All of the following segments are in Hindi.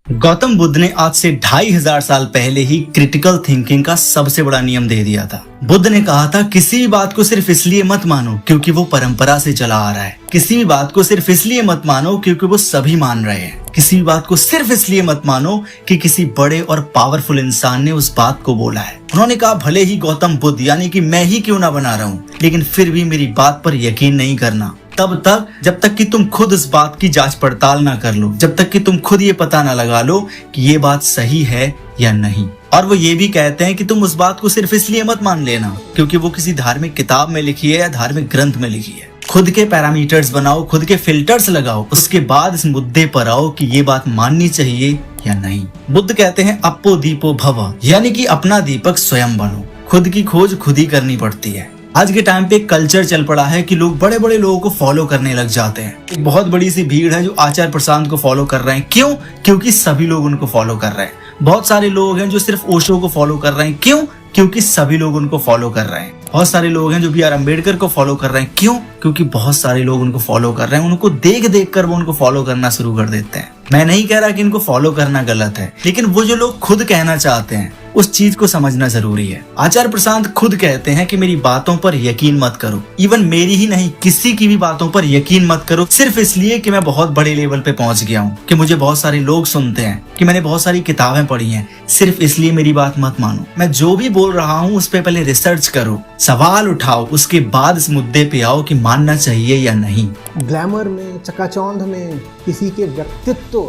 गौतम बुद्ध ने आज से 2500 साल पहले ही क्रिटिकल थिंकिंग का सबसे बड़ा नियम दे दिया था। बुद्ध ने कहा था किसी भी बात को सिर्फ इसलिए मत मानो क्योंकि वो परंपरा से चला आ रहा है। किसी भी बात को सिर्फ इसलिए मत मानो क्योंकि वो सभी मान रहे हैं। किसी भी बात को सिर्फ इसलिए मत मानो कि किसी बड़े और पावरफुल इंसान ने उस बात को बोला है। उन्होंने कहा भले ही गौतम बुद्ध यानी कि मैं ही क्यों ना बना रहा हूँ, लेकिन फिर भी मेरी बात पर यकीन नहीं करना तब तक जब तक कि तुम खुद इस बात की जांच पड़ताल ना कर लो, जब तक कि तुम खुद ये पता ना लगा लो कि ये बात सही है या नहीं। और वो ये भी कहते हैं कि तुम उस बात को सिर्फ इसलिए मत मान लेना क्योंकि वो किसी धार्मिक किताब में लिखी है या धार्मिक ग्रंथ में लिखी है। खुद के पैरामीटर्स बनाओ, खुद के फिल्टर्स लगाओ, उसके बाद इस मुद्दे पर आओ कि ये बात माननी चाहिए या नहीं। बुद्ध कहते हैं अपो दीपो भव, यानी कि अपना दीपक स्वयं बनो। खुद की खोज खुद ही करनी पड़ती है। आज के टाइम पे एक कल्चर चल पड़ा है कि लोग बड़े बड़े लोगों को फॉलो करने लग जाते हैं। एक बहुत बड़ी सी भीड़ है जो आचार्य प्रशांत को फॉलो कर रहे हैं। क्यों? क्योंकि सभी लोग उनको फॉलो कर रहे हैं। बहुत सारे लोग हैं जो सिर्फ ओशो को फॉलो कर रहे हैं। क्यों? क्योंकि सभी लोग उनको फॉलो कर रहे हैं। बहुत सारे लोग हैं जो बी आर अम्बेडकर को फॉलो कर रहे हैं। क्यों? क्योंकि बहुत सारे लोग उनको फॉलो कर रहे हैं। उनको देख देख कर वो उनको फॉलो करना शुरू कर देते हैं। मैं नहीं कह रहा कि इनको फॉलो करना गलत है, लेकिन वो जो लोग खुद कहना चाहते हैं उस चीज को समझना जरूरी है। आचार्य प्रशांत खुद कहते हैं कि मेरी बातों पर यकीन मत करो। इवन मेरी ही नहीं, किसी की भी बातों पर यकीन मत करो सिर्फ इसलिए कि मैं बहुत बड़े लेवल पे पहुंच गया हूँ, कि मुझे बहुत सारे लोग सुनते हैं, कि मैंने बहुत सारी किताबें पढ़ी हैं। सिर्फ इसलिए मेरी बात मत मानो। मैं जो भी बोल रहा हूँ उस पर पहले रिसर्च करो, सवाल उठाओ, उसके बाद इस मुद्दे पे आओ कि मानना चाहिए या नहीं। ग्लैमर में, चकाचौंध में, किसी के व्यक्तित्व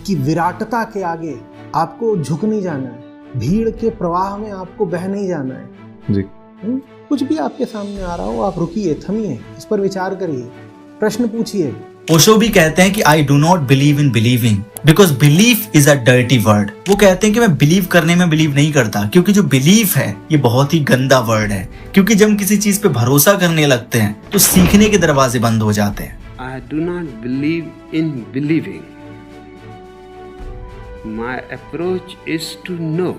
की विराटता के आगे आपको झुक नहीं जाना है। भीड़ के प्रवाह में आपको बह नहीं जाना है जी। कुछ भी आपके सामने आ रहा हो, आप रुकिए, थमिए, इस पर विचार करिए, प्रश्न पूछिए। ओशो भी कहते हैं कि I do not believe in believing because belief is a dirty word. वो कहते हैं कि मैं बिलीव करने में बिलीव नहीं करता क्योंकि जो बिलीफ है ये बहुत ही गंदा वर्ड है। क्योंकि जब हम किसी चीज पे भरोसा करने लगते हैं तो सीखने के दरवाजे बंद हो जाते हैं। I do not believe in believing. My approach is to know.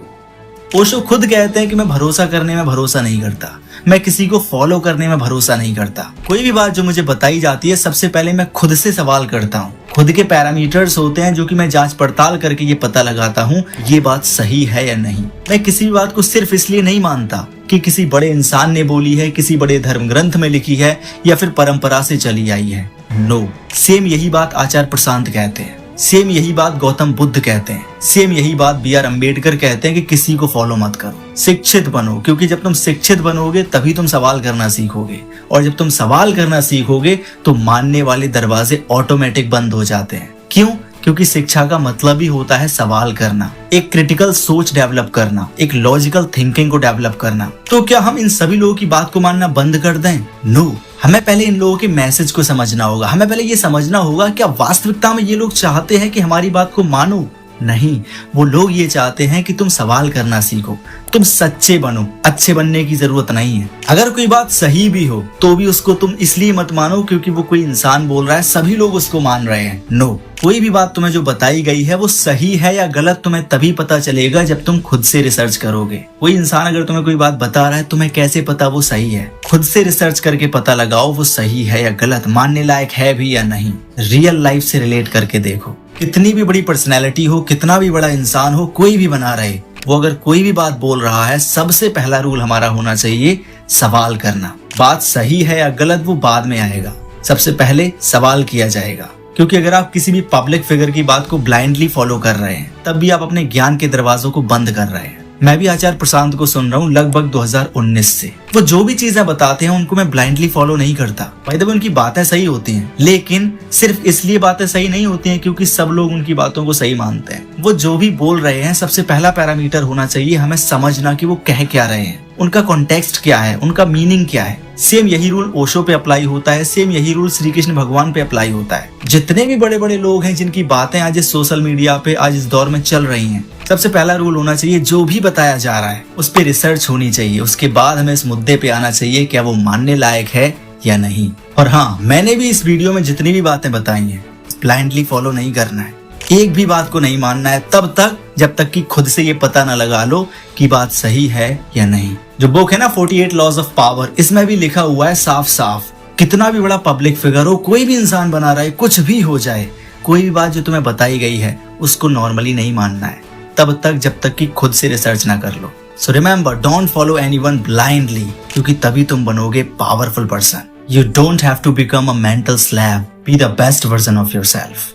Osho खुद कहते हैं कि मैं भरोसा करने में भरोसा नहीं करता, मैं किसी को फॉलो करने में भरोसा नहीं करता। कोई भी बात जो मुझे बताई जाती है सबसे पहले मैं खुद से सवाल करता हूँ। खुद के पैरामीटर्स होते हैं जो कि मैं जांच पड़ताल करके ये पता लगाता हूँ ये बात सही है या नहीं। मैं किसी भी बात को सिर्फ इसलिए नहीं मानता कि किसी बड़े इंसान ने बोली है, किसी बड़े धर्म ग्रंथ में लिखी है या फिर परंपरा से चली आई है। नो, सेम यही बात आचार्य प्रशांत कहते हैं, सेम यही बात गौतम बुद्ध कहते हैं, सेम यही बात बी आर अम्बेडकर कहते हैं कि किसी को फॉलो मत करो, शिक्षित बनो। क्योंकि जब तुम शिक्षित बनोगे तभी तुम सवाल करना सीखोगे, और जब तुम सवाल करना सीखोगे तो मानने वाले दरवाजे ऑटोमेटिक बंद हो जाते हैं। क्यों? क्योंकि शिक्षा का मतलब ही होता है सवाल करना, एक क्रिटिकल सोच डेवलप करना, एक लॉजिकल थिंकिंग को डेवलप करना। तो क्या हम इन सभी लोगों की बात को मानना बंद कर दें? नो, हमें पहले इन लोगों के मैसेज को समझना होगा। हमें पहले ये समझना होगा क्या वास्तविकता में ये लोग चाहते हैं कि हमारी बात को मानो? नहीं, वो लोग ये चाहते हैं कि तुम सवाल करना सीखो, तुम सच्चे बनो। अच्छे बनने की जरूरत नहीं है। अगर कोई बात सही भी हो तो भी उसको तुम इसलिए मत मानो क्योंकि वो कोई इंसान बोल रहा है, सभी लोग उसको मान रहे हैं। नो, कोई भी बात तुम्हें जो बताई गई है वो सही है या गलत तुम्हें तभी पता चलेगा जब तुम खुद से रिसर्च करोगे। कोई इंसान अगर तुम्हें कोई बात बता रहा है तुम्हें कैसे पता वो सही है? खुद से रिसर्च करके पता लगाओ वो सही है या गलत, मानने लायक है भी या नहीं। रियल लाइफ से रिलेट करके देखो। कितनी भी बड़ी पर्सनैलिटी हो, कितना भी बड़ा इंसान हो, कोई भी बना रहे, वो अगर कोई भी बात बोल रहा है सबसे पहला रूल हमारा होना चाहिए सवाल करना। बात सही है या गलत वो बाद में आएगा, सबसे पहले सवाल किया जाएगा। क्योंकि अगर आप किसी भी पब्लिक फिगर की बात को ब्लाइंडली फॉलो कर रहे हैं तब भी आप अपने ज्ञान के दरवाजों को बंद कर रहे हैं। मैं भी आचार्य प्रशांत को सुन रहा हूँ लगभग 2019 से। वो जो भी चीजें बताते हैं उनको मैं ब्लाइंडली फॉलो नहीं करता। भाई जब उनकी बातें सही होती हैं, लेकिन सिर्फ इसलिए बातें सही नहीं होती हैं क्योंकि सब लोग उनकी बातों को सही मानते हैं। वो जो भी बोल रहे हैं सबसे पहला पैरामीटर होना चाहिए हमें समझना कि वो कह क्या रहे हैं, उनका कॉन्टेक्स्ट क्या है, उनका मीनिंग क्या है। सेम यही रूल ओशो पे अप्लाई होता है, सेम यही रूल श्री कृष्ण भगवान पे अप्लाई होता है। जितने भी बड़े बड़े लोग हैं जिनकी बातें आज इस सोशल मीडिया पे आज इस दौर में चल रही हैं, सबसे पहला रूल होना चाहिए जो भी बताया जा रहा है उस पर रिसर्च होनी चाहिए। उसके बाद हमें इस मुद्दे पे आना चाहिए क्या वो मानने लायक है या नहीं। और हाँ, मैंने भी इस वीडियो में जितनी भी बातें बताई हैं ब्लाइंडली फॉलो नहीं करना है। एक भी बात को नहीं मानना है तब तक जब तक कि खुद से ये पता न लगा लो कि बात सही है या नहीं। जो बुक है ना 48 लॉज ऑफ पावर, इसमें भी लिखा हुआ है साफ साफ, कितना भी बड़ा पब्लिक फिगर हो, कोई भी इंसान बना रहा है, कुछ भी हो जाए, कोई भी बात जो तुम्हें बताई गई है उसको नॉर्मली नहीं मानना है, तब तक जब तक कि खुद से रिसर्च ना कर लो। So remember, don't follow anyone blindly, क्योंकि तभी तुम बनोगे powerful person. You don't have to become a mental slave, be the best version of yourself.